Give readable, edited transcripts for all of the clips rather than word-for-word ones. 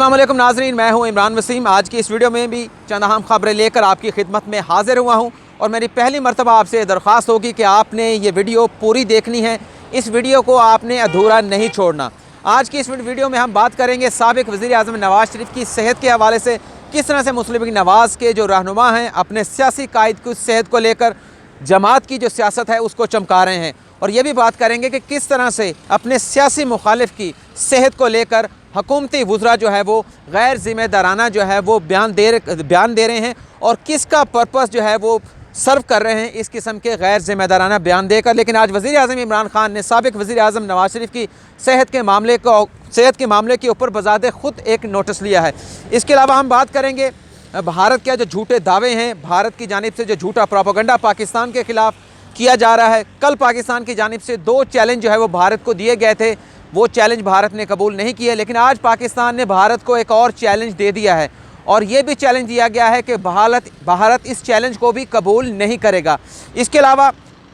अस्सलाम वालेकुम नाज़रीन, मैं हूं इमरान वसीम। आज की इस वीडियो में भी चंद अहम खबरें लेकर आपकी खिदमत में हाजिर हुआ हूं और मेरी पहली मरतबा आपसे दरख्वास्त होगी कि आपने ये वीडियो पूरी देखनी है। इस वीडियो को आपने अधूरा नहीं छोड़ना। आज की इस वीडियो में हम बात करेंगे साबिक़ वज़ीर आज़म नवाज़ शरीफ की सेहत के हवाले से, किस तरह से मुस्लिम लीग नवाज़ के जो रहनुमा हैं अपने सियासी कायद की सेहत को लेकर जमात की जो सियासत है उसको चमका रहे हैं। और ये भी बात करेंगे कि किस तरह से अपने सियासी मुखालिफ की सेहत को लेकर हुकूमती वज़रा जो है वो गैर ज़िम्मेदाराना जो है वो बयान दे रहे हैं और किसका पर्पस जो है वो सर्व कर रहे हैं इस किस्म के गैर ज़िम्मेदाराना बयान देकर। लेकिन आज वज़ीर आज़म इमरान खान ने साबिक़ वज़ीर आज़म नवाज़ शरीफ की सेहत के मामले के ऊपर बज़ाते ख़ुद एक नोटिस लिया है। इसके अलावा हम बात करेंगे भारत के जो झूठे दावे हैं, भारत की जानिब से जो झूठा प्रोपेगेंडा पाकिस्तान के ख़िलाफ़ किया जा रहा है। कल पाकिस्तान की जानिब से 2 चैलेंज जो है वो भारत को दिए गए थे, वो चैलेंज भारत ने कबूल नहीं किए। लेकिन आज पाकिस्तान ने भारत को एक और चैलेंज दे दिया है और ये भी चैलेंज दिया गया है कि भारत इस चैलेंज को भी कबूल नहीं करेगा। इसके अलावा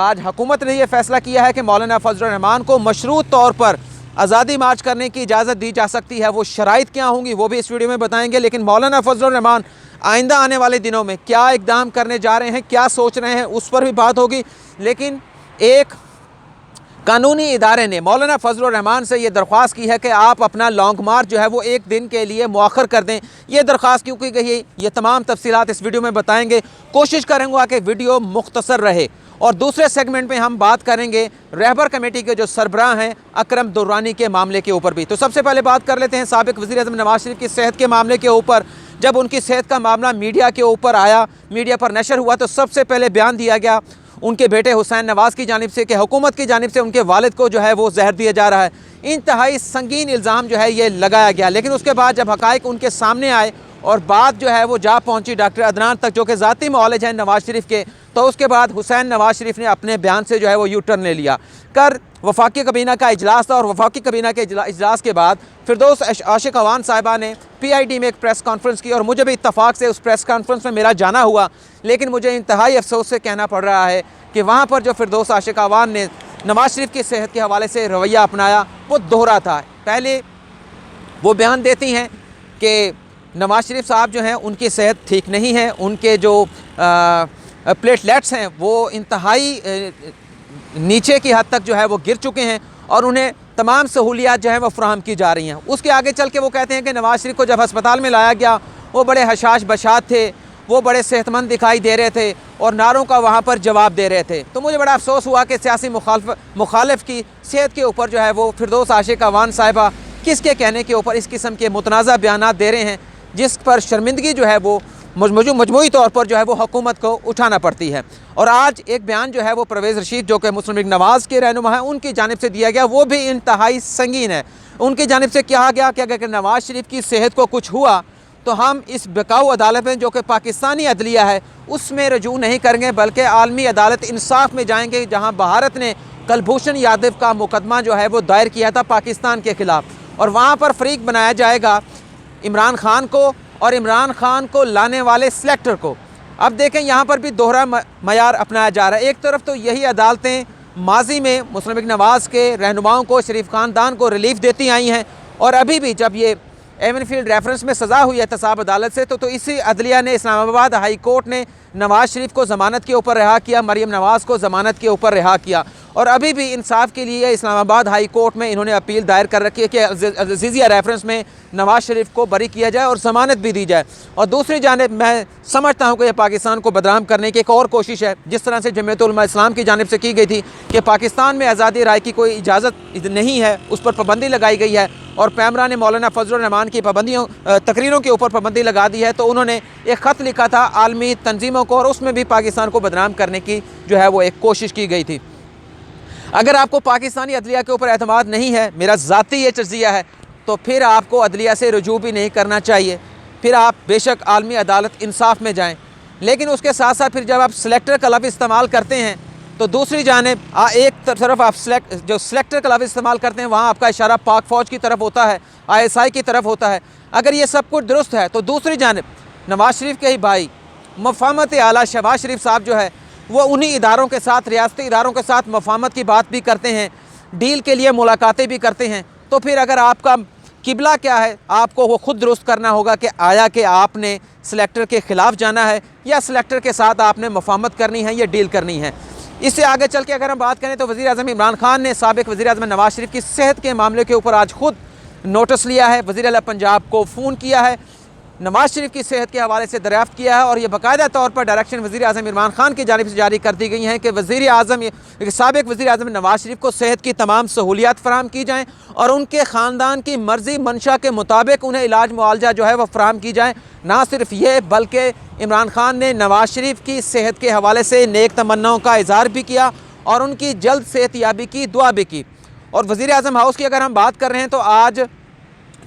आज हुकूमत ने यह फैसला किया है कि मौलाना फजल रहमान को मशरूत तौर पर आज़ादी मार्च करने की इजाज़त दी जा सकती है। वो शराइत क्या होंगी वो भी इस वीडियो में बताएंगे। लेकिन मौलाना फजल रहमान आइंदा आने वाले दिनों में क्या इक़दाम करने जा रहे हैं, क्या सोच रहे हैं, उस पर भी बात होगी। लेकिन एक कानूनी इदारे ने मौलाना फजल रहमान से ये दरख्वास्त की है कि आप अपना लॉन्ग मार्च जो है वो एक दिन के लिए मौखर कर दें। ये दरख्वास्त क्यों की गई है, ये तमाम तफसीलात इस वीडियो में बताएंगे। कोशिश करेंगे कि वीडियो मुख्तसर रहे। और दूसरे सेगमेंट में हम बात करेंगे रहबर कमेटी के जो सरबराह हैं अकरम दुर्रानी के मामले के ऊपर भी। तो सबसे पहले बात कर लेते हैं साबिक़ वज़ीर आज़म नवाज़ शरीफ की सेहत के मामले के ऊपर। जब उनकी सेहत का मामला मीडिया के ऊपर आया, मीडिया पर नशर हुआ, तो सबसे पहले बयान दिया गया उनके बेटे हुसैन नवाज़ की जानिब से कि हुकूमत की जानिब से उनके वालिद को जो है वो जहर दिया जा रहा है। इंतहाई संगीन इल्ज़ाम जो है ये लगाया गया। लेकिन उसके बाद जब हक़ाइक़ उनके सामने आए और बात जो है वो जा पहुंची डॉक्टर अदनान तक, जो कि ज़ाती मौलज हैं नवाज़ शरीफ के, तो उसके बाद हुसैन नवाज़ शरीफ ने अपने बयान से जो है वो यू टर्न ले लिया। वफाकी कबीना का इजलास था और वफाकी कबीना के इजलास के बाद फिरदौस आशिक अवान साहिबा ने PID में एक प्रेस कॉन्फ्रेंस की और मुझे भी इत्तफाक से उस प्रेस कॉन्फ्रेंस में मेरा जाना हुआ। लेकिन मुझे इंतहाई अफसोस से कहना पड़ रहा है कि वहाँ पर जो फिरदौस आशिक अवान ने नवाज़ शरीफ की सेहत के हवाले से रवैया अपनाया वो दोहरा था। पहले वो बयान देती हैं कि नवाज़ शरीफ साहब जो हैं उनकी सेहत ठीक नहीं है, उनके जो प्लेटलेट्स हैं वो इंतहाई नीचे की हद तक जो है वो गिर चुके हैं और उन्हें तमाम सहूलियात जो है वो फ़राहम की जा रही हैं। उसके आगे चल के वो कहते हैं कि नवाज़ शरीफ को जब अस्पताल में लाया गया वो बड़े हशाश बशात थे, वो बड़े सेहतमंद दिखाई दे रहे थे और नारों का वहाँ पर जवाब दे रहे थे। तो मुझे बड़ा अफसोस हुआ कि सियासी मुखालिफ की सेहत के ऊपर जो है वो फिरदौस आशिक अवान साहिबा किसके कहने के ऊपर इस किस्म के मुतनाज़ा बयानात दे रहे हैं, जिस पर शर्मिंदगी जो है वो मजमूई तौर पर जो है वो हुकूमत को उठाना पड़ती है। और आज एक बयान जो है वो परवेज़ रशीद जो कि मुस्लिम लीग नवाज़ के रहनुमा है उनकी जानिब से दिया गया, वो भी इंतहाई संगीन है। उनकी जानिब से कहा गया कि अगर नवाज़ शरीफ की सेहत को कुछ हुआ तो हम इस बिकाऊ अदालत में जो कि पाकिस्तानी अदलिया है उसमें रजू नहीं करेंगे, बल्कि आलमी अदालत इंसाफ में जाएंगे, जहाँ भारत ने कुलभूषण यादव का मुकदमा जो है वो दायर किया था पाकिस्तान के ख़िलाफ़ और वहाँ पर फ़रीक बनाया जाएगा इमरान खान को और इमरान खान को लाने वाले सिलेक्टर को। अब देखें यहाँ पर भी दोहरा मयार अपनाया जा रहा है। एक तरफ तो यही अदालतें माजी में मुस्लिम लीग नवाज़ के रहनुमाओं को, शरीफ ख़ानदान को रिलीफ देती आई हैं और अभी भी जब ये एवनफील्ड रेफरेंस में सज़ा हुई एहतसाब अदालत से तो इसी अदलिया ने इस्लामाबाद हाई कोर्ट ने नवाज़ शरीफ को ज़मानत के ऊपर रिहा किया, मरीम नवाज़ को ज़मानत के ऊपर रिहा किया। और अभी भी इंसाफ के लिए इस्लामाबाद हाई कोर्ट में इन्होंने अपील दायर कर रखी है कि अज़ीज़िया रेफरेंस में नवाज़ शरीफ को बरी किया जाए और ज़मानत भी दी जाए। और दूसरी जानिब मैं समझता हूँ कि यह पाकिस्तान को बदनाम करने की एक और कोशिश है, जिस तरह से जमीयत उलमा इस्लाम की जानिब से की गई थी कि पाकिस्तान में आज़ादी राय की कोई इजाज़त नहीं है, उस पर पाबंदी लगाई गई है और पैमरा ने मौलाना फजल रहमान की तकरीरों के ऊपर पाबंदी लगा दी है। तो उन्होंने एक ख़त लिखा था आलमी तंजीमों को और उसमें भी पाकिस्तान को बदनाम करने की जो है वो एक कोशिश की गई थी। अगर आपको पाकिस्तानी अदलिया के ऊपर एतमाद नहीं है, मेरा ज़ाती ये तज़किया है, तो फिर आपको अदलिया से रुजू भी नहीं करना चाहिए। फिर आप बेशक आलमी अदालत इंसाफ में जाएं, लेकिन उसके साथ साथ फिर जब आप सिलेक्टर का लफ्ज़ इस्तेमाल करते हैं तो दूसरी जानिब एक तरफ आप सिलेक्टर का लफ्ज़ इस्तेमाल करते हैं, वहाँ आपका इशारा पाक फ़ौज की तरफ होता है, ISI की तरफ होता है। अगर ये सब कुछ दुरुस्त है तो दूसरी जानिब नवाज़ शरीफ के ही भाई मफामत आला शहबाज शरीफ साहब जो है वो उन्हीं इदारों के साथ, रियासती इदारों के साथ मफामत की बात भी करते हैं, डील के लिए मुलाकातें भी करते हैं। तो फिर अगर आपका किबला क्या है आपको वो खुद दुरुस्त करना होगा कि आया कि आपने सिलेक्टर के ख़िलाफ़ जाना है या सिलेक्टर के साथ आपने मुफाहमत करनी है या डील करनी है। इससे आगे चल के अगर हम बात करें तो वज़ीर आज़म इमरान खान ने साबिक़ वज़ीर आज़म नवाज़ शरीफ की सेहत के मामले के ऊपर आज खुद नोटिस लिया है। वज़ीर आला पंजाब को फ़ोन किया है, नवाज़ शरीफ की सेहत के हवाले से दरियाफ़्त किया है और ये बाकायदा तौर पर डायरेक्शन वज़ीर आज़म इमरान खान की जानिब से जारी कर दी गई हैं कि साबिक़ वज़ीर आज़म नवाज़ शरीफ को सेहत की तमाम सहूलियात फ़राहम की जाएँ और उनके ख़ानदान की मर्ज़ी मंशा के मुताबिक उन्हें इलाज मुआवजा जो है वह फ़राहम की जाए। ना सिर्फ ये बल्कि इमरान खान ने नवाज़ शरीफ की सेहत के हवाले से नेक तमन्नाओं का इज़हार भी किया और उनकी जल्द सेहत याबी की दुआ भी की। और वज़ीर आज़म हाउस की अगर हम बात कर रहे हैं तो आज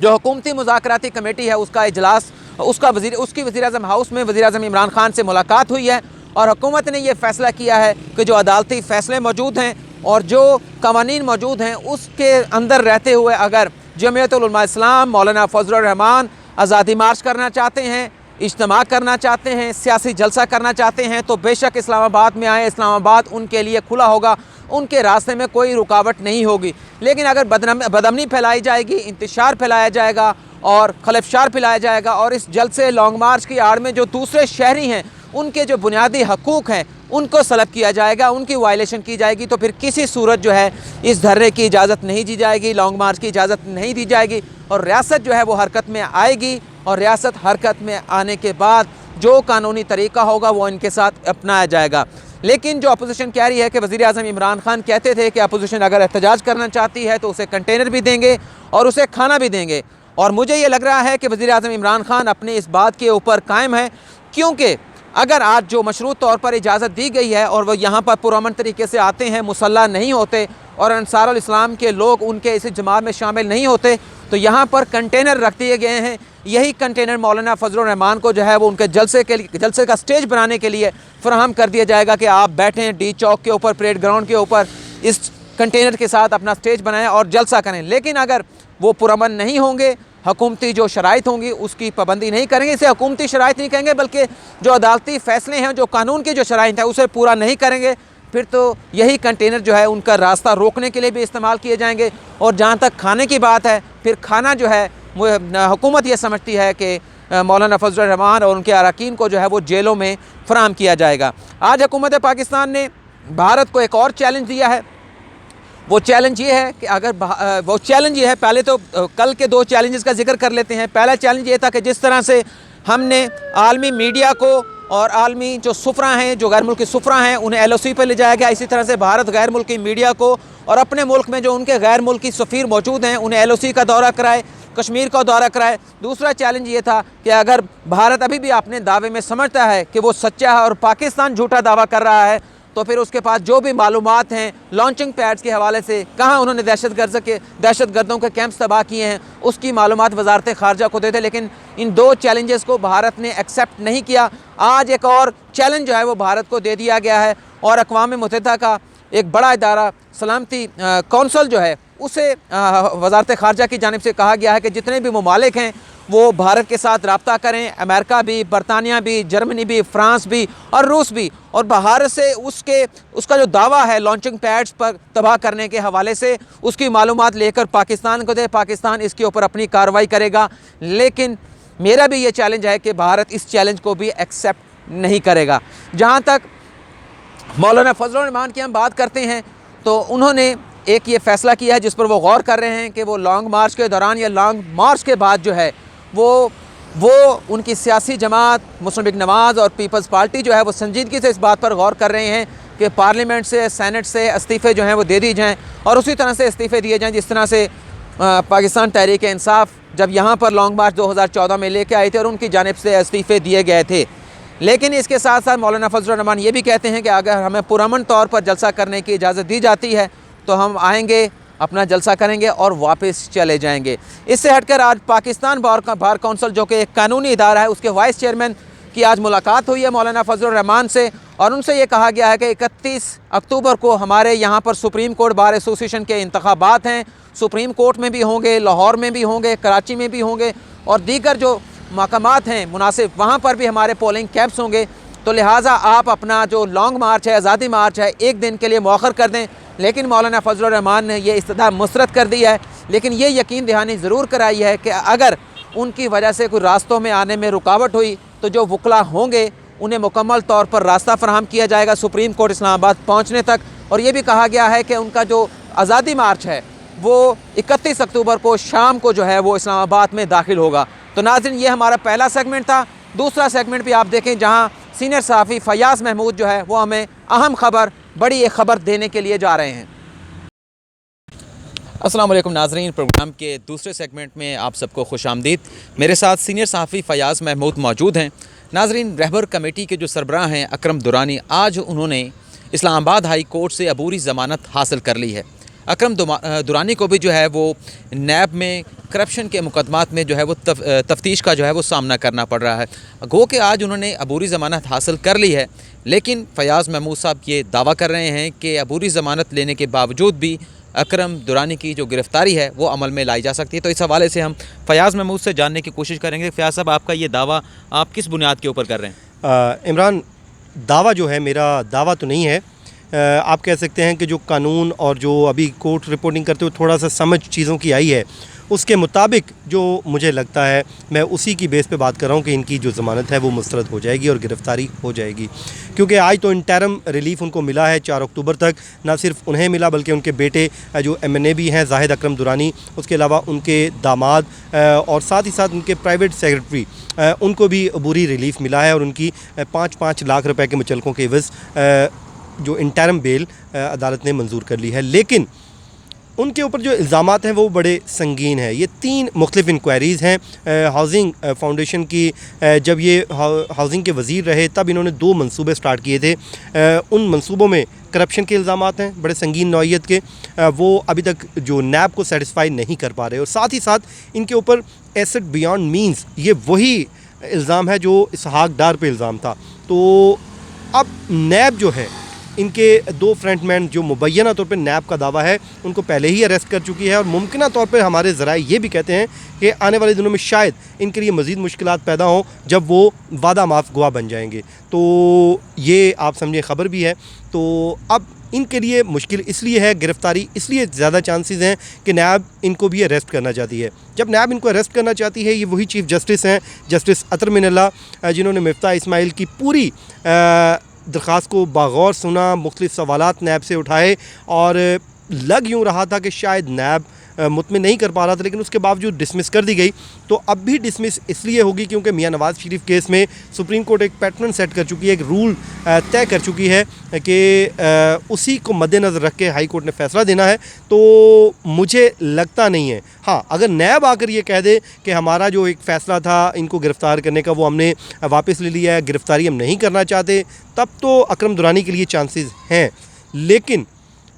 जो हुकूमती मुज़ाकराती कमेटी है उसका इजलास उसकी वज़ीर आज़म हाउस में वज़ीर आज़म इमरान खान से मुलाकात हुई है और हुकूमत ने यह फ़ैसला किया है कि जो अदालती फ़ैसले मौजूद हैं और जो कवानीन मौजूद हैं उसके अंदर रहते हुए अगर जमीयतुल उलमा इस्लाम मौलाना फजलुर रहमान आज़ादी मार्च करना चाहते हैं, इज्तिमा करना चाहते हैं, सियासी जलसा करना चाहते हैं तो बेशक इस्लामाबाद में आए, इस्लामाबाद उनके लिए खुला होगा, उनके रास्ते में कोई रुकावट नहीं होगी। लेकिन अगर बदअमनी फैलाई जाएगी, इंतशार फैलाया जाएगा और खलफशार फैलाया जाएगा और इस जलसे लॉन्ग मार्च की आड़ में जो दूसरे शहरी हैं उनके जो बुनियादी हकूक़ हैं उनको सलब किया जाएगा, उनकी वायलेशन की जाएगी तो फिर किसी सूरत जो है इस धरने की इजाज़त नहीं दी जाएगी, लॉन्ग मार्च की इजाज़त नहीं दी जाएगी और रियासत जो है वो हरकत में आएगी और रियासत हरकत में आने के बाद जो कानूनी तरीका होगा वो इनके साथ अपनाया जाएगा। लेकिन जो अपोजिशन कह रही है कि वज़ीर आज़म इमरान खान कहते थे कि अपोजिशन अगर एहतजाज करना चाहती है तो उसे कंटेनर भी देंगे और उसे खाना भी देंगे और मुझे ये लग रहा है कि वज़ीर आज़म इमरान खान अपनी इस बात के ऊपर कायम है क्योंकि अगर आज जो मशरूत तौर पर इजाज़त दी गई है और वह यहाँ पर पुरअमन तरीके से आते हैं, मुसल्ला नहीं होते और अंसारुल इस्लाम के लोग उनके इस जमात में शामिल नहीं होते तो यहाँ पर कंटेनर रख दिए गए हैं। यही कंटेनर मौलाना फजलुर रहमान को जो है वो उनके जलसे का स्टेज बनाने के लिए फ़राहम कर दिया जाएगा कि आप बैठें डी चौक के ऊपर, परेड ग्राउंड के ऊपर इस कंटेनर के साथ अपना स्टेज बनाएं और जलसा करें। लेकिन अगर वो पुरअमन नहीं होंगे, हुकूमती जो शराइत होंगी उसकी पाबंदी नहीं करेंगे, इसे हुकूमती शराइत नहीं कहेंगे बल्कि जो अदालती फ़ैसले हैं, जो कानून की जो शराइत है उसे पूरा नहीं करेंगे, फिर तो यही कंटेनर जो है उनका रास्ता रोकने के लिए भी इस्तेमाल किए जाएंगे। और जहाँ तक खाने की बात है, फिर खाना जो है वो हुकूमत ये समझती है कि मौलाना फजलुर रहमान और उनके अरकान को जो है वो जेलों में फ़राहम किया जाएगा। आज हुकूमत पाकिस्तान ने भारत को एक और चैलेंज दिया है। वो चैलेंज ये है कि पहले तो कल के दो चैलेंजेस का जिक्र कर लेते हैं। पहला चैलेंज ये था कि जिस तरह से हमने आलमी मीडिया को और आलमी जो सुफरा हैं, जो गैर मुल्की सुफरा हैं, उन्हें LOC पर ले जाया गया, इसी तरह से भारत गैर मुल्की मीडिया को और अपने मुल्क में जो उनके गैर मुल्की सफ़ीर मौजूद हैं उन्हें LOC का दौरा कराए, कश्मीर का दौरा कराए। दूसरा चैलेंज ये था कि अगर भारत अभी भी अपने दावे में समझता है कि वो सच्चा है और पाकिस्तान झूठा दावा कर रहा है तो फिर उसके पास जो भी मालूमात हैं लॉन्चिंग पैड्स के हवाले से, कहाँ उन्होंने दहशतगर्दों के कैंप्स तबाह किए हैं, उसकी मालूमात वजारत ख़ारजा को देते। लेकिन इन दो चैलेंजेस को भारत ने एक्सेप्ट नहीं किया। आज एक और चैलेंज जो है वो भारत को दे दिया गया है और अक़वाम मुत्तहिदा का एक बड़ा इदारा सलामती कौंसल जो है उसे वजारत ख़ारजा की जानिब से कहा गया है कि जितने भी ममालिक हैं वो भारत के साथ रब्ता करें, अमेरिका भी, बरतानिया भी, जर्मनी भी, फ्रांस भी और रूस भी, और भारत से उसका जो दावा है लॉन्चिंग पैड्स पर तबाह करने के हवाले से उसकी मालूमात लेकर पाकिस्तान को दे। पाकिस्तान इसके ऊपर अपनी कार्रवाई करेगा। लेकिन मेरा भी ये चैलेंज है कि भारत इस चैलेंज को भी एक्सेप्ट नहीं करेगा। जहाँ तक मौलाना फजलुर रहमान की हम बात करते हैं तो उन्होंने एक ये फ़ैसला किया है जिस पर वो गौर कर रहे हैं कि वो लॉन्ग मार्च के दौरान या लॉन्ग मार्च के बाद जो है वो उनकी सियासी जमात मुस्लिम लीग नवाज़ और पीपल्स पार्टी जो है वो संजीदगी से इस बात पर गौर कर रहे हैं कि पार्लियामेंट से, सेनेट से इस्तीफ़े जो हैं वो दे दी जाएँ और उसी तरह से इस्तीफ़े दिए जाएँ जिस तरह से पाकिस्तान तहरीक इंसाफ जब यहाँ पर लॉन्ग मार्च 2014 में लेके आए थे और उनकी जानिब से इस्तीफ़े दिए गए थे। लेकिन इसके साथ साथ मौलाना फजलुर रहमान ये भी कहते हैं कि अगर हमें पुरअमन तौर पर जलसा करने की इजाज़त दी जाती है तो हम आएँगे, अपना जलसा करेंगे और वापस चले जाएंगे। इससे हटकर आज पाकिस्तान बार कौंसिल जो कि एक कानूनी इदारा है उसके वाइस चेयरमैन की आज मुलाकात हुई है मौलाना फजलुर रहमान से और उनसे ये कहा गया है कि 31 अक्टूबर को हमारे यहाँ पर सुप्रीम कोर्ट बार एसोसिएशन के इंतखाबात हैं। सुप्रीम कोर्ट में भी होंगे, लाहौर में भी होंगे, कराची में भी होंगे और दीगर जो मकामात हैं मुनासिब वहाँ पर भी हमारे पोलिंग कैंप्स होंगे। तो लिहाजा आप अपना जो लॉन्ग मार्च है, आज़ादी मार्च है, एक दिन के लिए मौखर कर दें। लेकिन मौलाना फजलुर रहमान ने यह इस्तदा मुस्तरद कर दी है। लेकिन ये यकीन दहानी ज़रूर कराई है कि अगर उनकी वजह से कोई रास्तों में आने में रुकावट हुई तो जो वकला होंगे उन्हें मुकम्मल तौर पर रास्ता फराहम किया जाएगा सुप्रीम कोर्ट इस्लामाबाद पहुँचने तक। और ये भी कहा गया है कि उनका जो आज़ादी मार्च है वो 31 अक्टूबर को शाम को जो है वो इस्लामाबाद में दाखिल होगा। तो नाज़रीन, ये हमारा पहला सेगमेंट था। दूसरा सेगमेंट भी आप देखें जहां सीनियर सहाफ़ी फयाज़ महमूद जो है वो हमें अहम खबर, बड़ी एक खबर देने के लिए जा रहे हैं। अस्सलाम वालेकुम नाज़रीन, प्रोग्राम के दूसरे सेगमेंट में आप सबको खुशामदीद। मेरे साथ सीनियर सहाफ़ी फयाज़ महमूद मौजूद हैं। नाज़रीन, रहबर कमेटी के जो सरबराह हैं अकरम दुरानी, आज उन्होंने इस्लामाबाद हाई कोर्ट से अबूरी ज़मानत हासिल कर ली है। अकरम दुरानी को भी जो है वो नैब में करप्शन के मुकदमात में जो है वो तफ्तीश का जो है वो सामना करना पड़ रहा है। गो कि आज उन्होंने अबूरी ज़मानत हासिल कर ली है, लेकिन फयाज़ महमूद साहब ये दावा कर रहे हैं कि अबूरी ज़मानत लेने के बावजूद भी अकरम दुरानी की जो गिरफ़्तारी है वो अमल में लाई जा सकती है। तो इस हवाले से हम फयाज़ महमूद से जानने की कोशिश करेंगे। फयाज़ साहब, आपका ये दावा आप किस बुनियाद के ऊपर कर रहे हैं? इमरान, दावा जो है मेरा दावा तो नहीं है। आप कह सकते हैं कि जो कानून और जो अभी कोर्ट रिपोर्टिंग करते हुए थोड़ा सा समझ चीज़ों की आई है, उसके मुताबिक जो मुझे लगता है मैं उसी की बेस पे बात कर रहा हूँ कि इनकी जो ज़मानत है वो मुस्तरद हो जाएगी और गिरफ़्तारी हो जाएगी। क्योंकि आज तो इंटरम रिलीफ़ उनको मिला है 4 अक्टूबर तक। ना सिर्फ उन्हें मिला बल्कि उनके बेटे जो MNA भी हैं जाहिद अकरम दुरानी, उसके अलावा उनके दामाद और साथ ही साथ उनके प्राइवेट सेक्रेटरी, उनको भी अबूरी रिलीफ़ मिला है और उनकी 5-5 लाख रुपए के मुचलकों के इवज़ जो इंटरम बेल अदालत ने मंजूर कर ली है। लेकिन उनके ऊपर जो इल्ज़ामात हैं वो बड़े संगीन हैं। ये 3 मुख्तलिफ़ इंक्वायरीज़ हैं। हाउसिंग फाउंडेशन की जब ये हाउसिंग के वज़ीर रहे तब इन्होंने 2 मंसूबे स्टार्ट किए थे। उन मंसूबों में करप्शन के इल्ज़ामात हैं बड़े संगीन नौइयत के, वो अभी तक जो नैब को सेटिस्फाई नहीं कर पा रहे। और साथ ही साथ इनके ऊपर एसेट बियॉन्ड मीन्स, ये वही इल्ज़ाम है जो इसहाक डार पे इल्ज़ाम था। तो अब नैब जो है, इनके 2 फ्रंटमैन जो मुबैना तौर पे नैब का दावा है उनको पहले ही अरेस्ट कर चुकी है और मुमकिन तौर पे हमारे ज़राए ये भी कहते हैं कि आने वाले दिनों में शायद इनके लिए मज़ीद मुश्किलात पैदा हों जब वो वादा माफ़ गवाह बन जाएंगे। तो ये आप समझे ख़बर भी है। तो अब इनके लिए मुश्किल इसलिए है, गिरफ़्तारी इसलिए ज़्यादा चांसेस हैं कि नैब इनको भी अरेस्ट करना चाहती है। जब नैब इनको अरेस्ट करना चाहती है, ये वही चीफ़ जस्टिस हैं जस्टिस अतर मिनल्ला, जिन्होंने मिफ्ता इस्माइल की पूरी दरख्वास्त को बागौर सुना, मुख्तलिफ़ सवालात नैब से उठाए और लग यूँ रहा था कि शायद नैब मुतमिन नहीं कर पा रहा था, लेकिन उसके बावजूद डिसमिस कर दी गई। तो अब भी डिसमिस इसलिए होगी क्योंकि मियां नवाज़ शरीफ केस में सुप्रीम कोर्ट एक पैटर्न सेट कर चुकी है, एक रूल तय कर चुकी है कि उसी को मद्देनज़र रख के हाई कोर्ट ने फ़ैसला देना है। तो मुझे लगता नहीं है, हाँ, अगर नैब आकर ये कह दे कि हमारा जो एक फ़ैसला था इनको गिरफ़्तार करने का वो हमने वापस ले लिया है, गिरफ़्तारी हम नहीं करना चाहते, तब तो अकरम दुरानी के लिए चांसेस हैं। लेकिन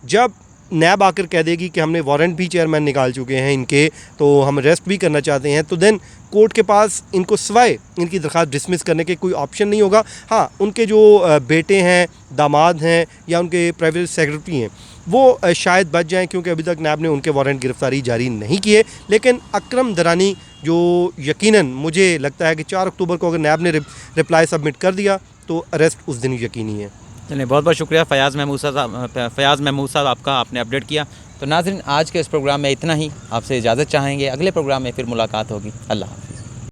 जब नैब आकर कह देगी कि हमने वारंट भी चेयरमैन निकाल चुके हैं इनके, तो हम अरेस्ट भी करना चाहते हैं, तो देन कोर्ट के पास इनको सिवाय इनकी दरख्वास्त डिसमिस करने के कोई ऑप्शन नहीं होगा। हाँ, उनके जो बेटे हैं, दामाद हैं या उनके प्राइवेट सेक्रेटरी हैं वो शायद बच जाएं क्योंकि अभी तक नैब ने उनके वारंट गिरफ़्तारी जारी नहीं किए। लेकिन अकरम दुरानी जो यकीनन मुझे लगता है कि 4 अक्टूबर को अगर नैब ने रिप्लाई सबमिट कर दिया तो अरेस्ट उस दिन यकीनी है। चलिए, बहुत बहुत शुक्रिया फयाज़ महमूद साहब आपका, आपने अपडेट किया। तो नाज़रीन, आज के इस प्रोग्राम में इतना ही। आपसे इजाज़त चाहेंगे, अगले प्रोग्राम में फिर मुलाकात होगी। अल्लाह हाफ़िज़।